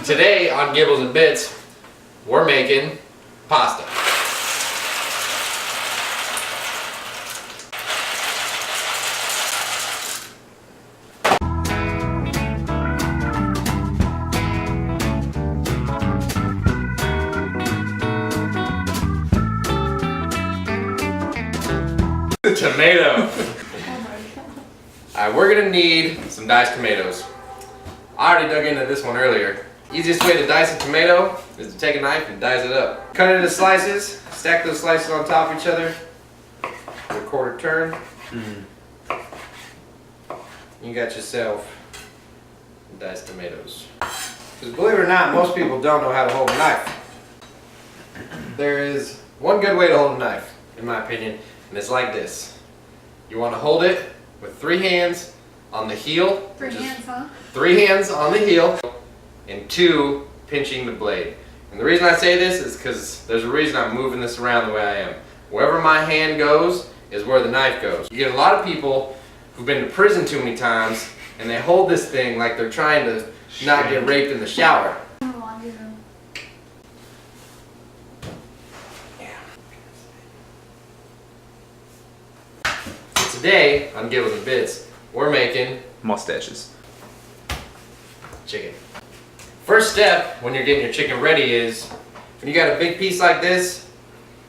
Today on Gibbles and Bits, we're making pasta. Tomato. Alright, we're gonna need some diced tomatoes. I already dug into this one earlier. Easiest way to dice a tomato is to take a knife and dice it up. Cut it into slices, stack those slices on top of each other, a quarter turn. You got yourself diced tomatoes. Because believe it or not, most people don't know how to hold a knife. There is one good way to hold a knife, in my opinion, and it's like this. You want to hold it with 3 hands on the heel. 3 hands, huh? 3 hands on the heel and 2 pinching the blade. And the reason I say this is because there's a reason I'm moving this around the way I am. Wherever my hand goes is where the knife goes. You get a lot of people who've been to prison too many times and they hold this thing like they're trying to not get raped in the shower. Today on Gibbles and Bits, we're making mustaches. Chicken. First step when you're getting your chicken ready is when you got a big piece like this,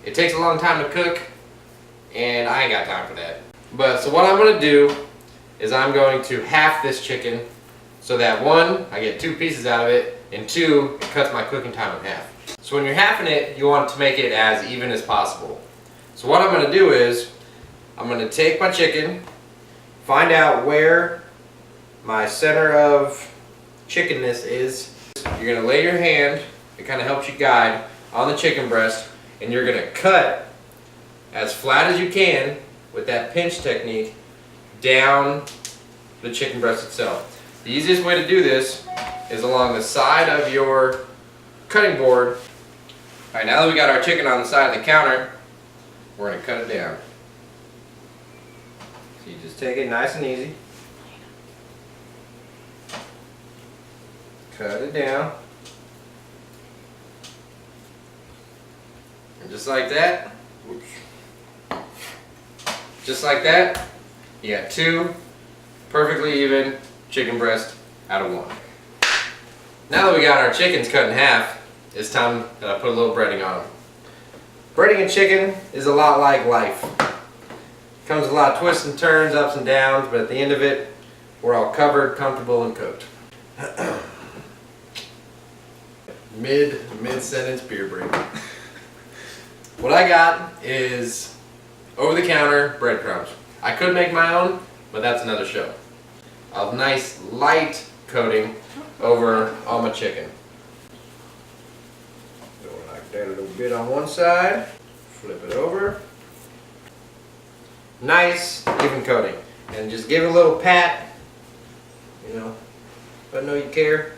it takes a long time to cook and I ain't got time for that. So what I'm going to do is I'm going to half this chicken so that 1, I get 2 pieces out of it, and 2, it cuts my cooking time in half. So when you're halving it, you want to make it as even as possible. So what I'm going to do is I'm going to take my chicken, find out where my center of chickenness is. You're going to lay your hand, it kind of helps you guide, on the chicken breast, and you're going to cut as flat as you can with that pinch technique down the chicken breast itself. The easiest way to do this is along the side of your cutting board. Alright, now that we got our chicken on the side of the counter, we're going to cut it down. So you just take it nice and easy. Cut it down. And just like that, just like that, you got 2 perfectly even chicken breasts out of 1. Now that we got our chickens cut in half, it's time that I put a little breading on them. Breading a chicken is a lot like life. It comes with a lot of twists and turns, ups and downs, but at the end of it, we're all covered, comfortable, and cooked. Mid-sentence beer break. What I got is over-the-counter breadcrumbs. I could make my own, but that's another show. A nice light coating over all my chicken. Go like that a little bit on one side, flip it over. Nice even coating, and just give it a little pat. You know, let it know you care.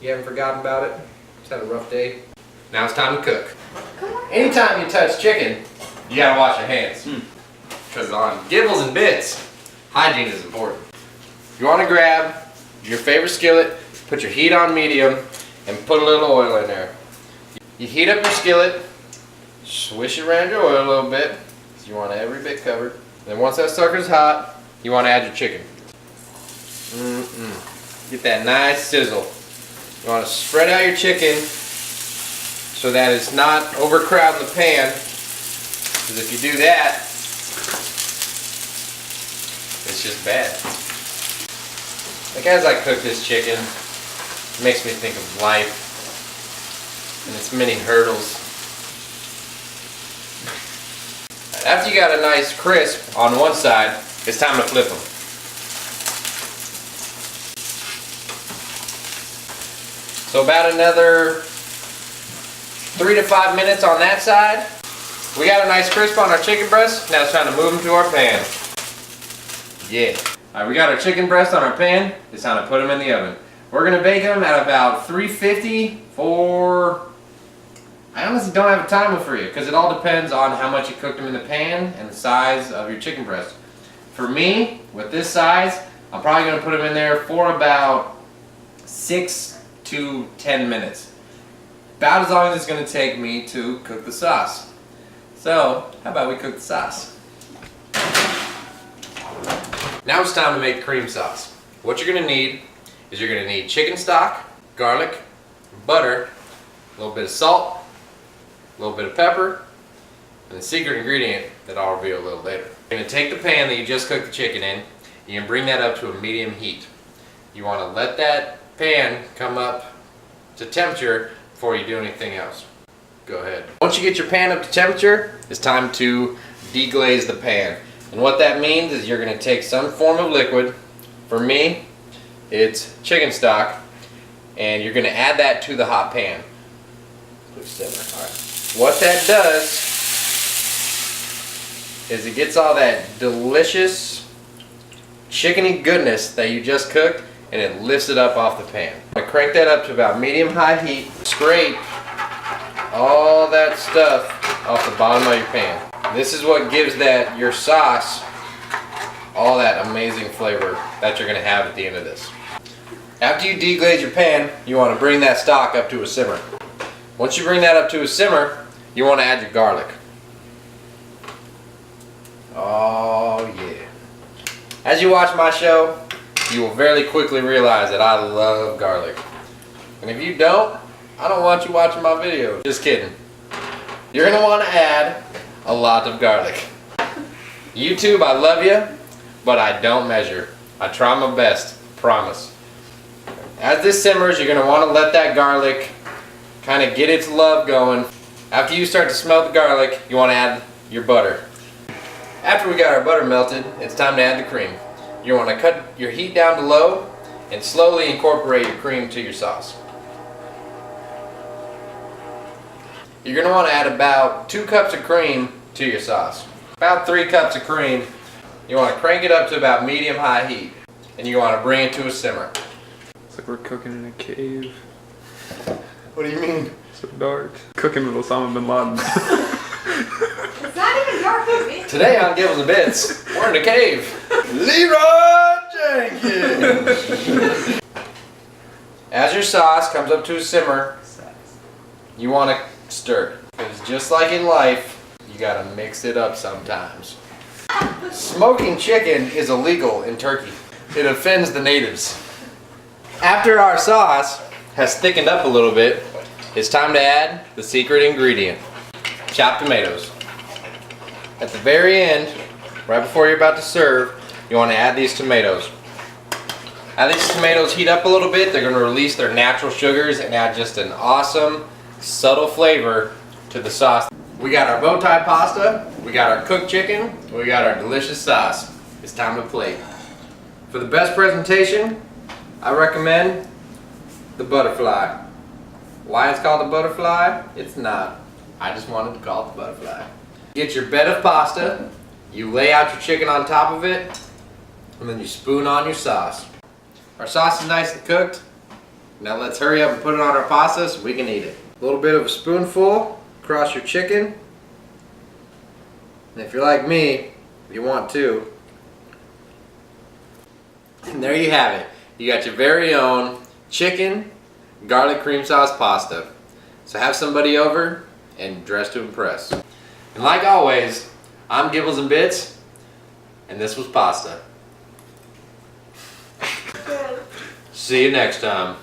You haven't forgotten about it. Just had a rough day. Now it's time to cook. Anytime you touch chicken, you gotta wash your hands. Because on Gibbles and Bits, hygiene is important. You want to grab your favorite skillet, put your heat on medium, and put a little oil in there. You heat up your skillet, swish it around your oil a little bit, so you want every bit covered. Then once that sucker's hot, you want to add your chicken. Get that nice sizzle. You want to spread out your chicken so that it's not overcrowding the pan, because if you do that, it's just bad. Like as I cook this chicken, it makes me think of life and its many hurdles. After you got a nice crisp on one side, it's time to flip them. So about another 3 to 5 minutes on that side. We got a nice crisp on our chicken breast. Now it's time to move them to our pan. Yeah. Alright, we got our chicken breast on our pan. It's time to put them in the oven. We're going to bake them at about 350 for... I honestly don't have a timer for you because it all depends on how much you cooked them in the pan and the size of your chicken breast. For me, with this size, I'm probably going to put them in there for about 6 to to 10 minutes. About as long as it's going to take me to cook the sauce. So, how about we cook the sauce? Now it's time to make cream sauce. What you're going to need is you're going to need chicken stock, garlic, butter, a little bit of salt, a little bit of pepper, and the secret ingredient that I'll reveal a little later. You're going to take the pan that you just cooked the chicken in, you can bring that up to a medium heat. You want to let that pan come up to temperature before you do anything else. Go ahead. Once you get your pan up to temperature, it's time to deglaze the pan. And what that means is you're going to take some form of liquid. For me, it's chicken stock, and you're going to add that to the hot pan. Simmer. All right. What that does is it gets all that delicious chickeny goodness that you just cooked, and it lifts it up off the pan. I crank that up to about medium-high heat. Scrape all that stuff off the bottom of your pan. This is what gives your sauce all that amazing flavor that you're going to have at the end of this. After you deglaze your pan, you want to bring that stock up to a simmer. Once you bring that up to a simmer, you want to add your garlic. Oh yeah. As you watch my show, you will very quickly realize that I love garlic. And if you don't, I don't want you watching my videos. Just kidding. You're going to want to add a lot of garlic. YouTube, I love you, but I don't measure. I try my best, promise. As this simmers, you're going to want to let that garlic kind of get its love going. After you start to smell the garlic, you want to add your butter. After we got our butter melted, it's time to add the cream. You want to cut your heat down to low and slowly incorporate your cream to your sauce. You're going to want to add about 2 cups of cream to your sauce. About 3 cups of cream. You want to crank it up to about medium-high heat, and you want to bring it to a simmer. It's like we're cooking in a cave. What do you mean? So dark. Cooking with Osama bin Laden. It's not even dark with me. Today on GibblesNBits, we're in a cave. Leroy Jenkins! As your sauce comes up to a simmer, you want to stir. Because just like in life, you gotta mix it up sometimes. Smoking chicken is illegal in Turkey. It offends the natives. After our sauce has thickened up a little bit, it's time to add the secret ingredient, chopped tomatoes. At the very end, right before you're about to serve, you want to add these tomatoes. As these tomatoes heat up a little bit, they're going to release their natural sugars and add just an awesome, subtle flavor to the sauce. We got our bow tie pasta, we got our cooked chicken, we got our delicious sauce. It's time to plate. For the best presentation, I recommend the butterfly. Why it's called the butterfly? It's not. I just wanted to call it the butterfly. Get your bed of pasta, you lay out your chicken on top of it, and then you spoon on your sauce. Our sauce is nice and cooked. Now let's hurry up and put it on our pasta so we can eat it. A little bit of a spoonful across your chicken. And if you're like me, you want to. And there you have it. You got your very own chicken garlic cream sauce pasta. So have somebody over and dress to impress. And like always, I'm GibblesNBits, and this was pasta. See you next time.